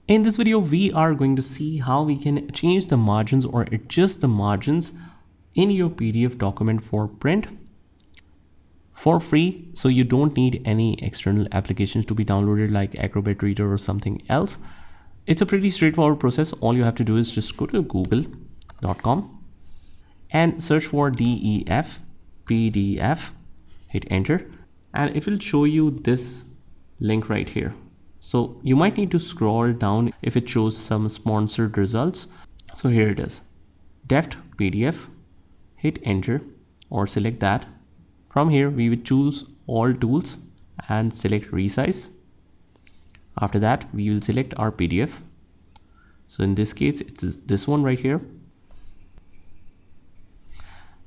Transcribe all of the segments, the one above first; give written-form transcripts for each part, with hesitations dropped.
In this video, we are going to see how we can change the margins or adjust the margins in your PDF document for print for free. So you don't need any external applications to be downloaded like Acrobat Reader or something else. It's a pretty straightforward process. All you have to do is just go to google.com and search for DEF PDF, hit enter, and it will show you this link right here. So you might need to scroll down if it shows some sponsored results. So here it is, Deft PDF, hit enter or select that. From here, we would choose all tools and select resize. After that, we will select our PDF. So in this case, it's this one right here.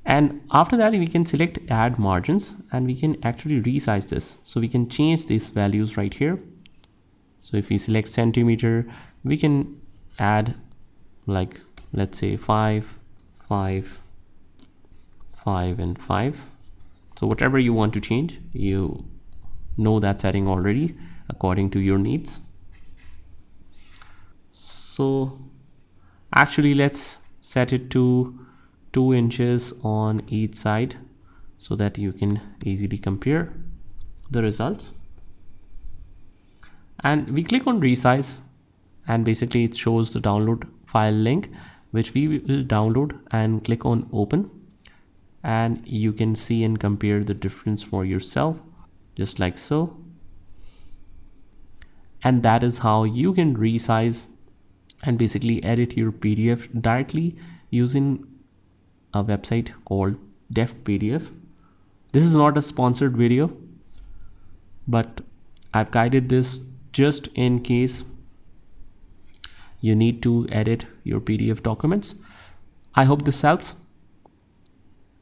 And after that, we can select add margins and we can actually resize this. So we can change these values right here. So if we select centimeter, we can add like, let's say 5, 5, 5, and 5. So whatever you want to change, you know that setting already according to your needs. So actually let's set it to 2 inches on each side so that you can easily compare the results. And we click on resize and basically it shows the download file link which we will download, and click on open, and you can see and compare the difference for yourself just like so. And that is how you can resize and basically edit your PDF directly using a website called Deft PDF. This is not a sponsored video, but I've guided this just in case you need to edit your PDF documents. I hope this helps.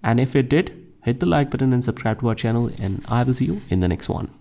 And if it did, hit the like button and subscribe to our channel, and I will see you in the next one.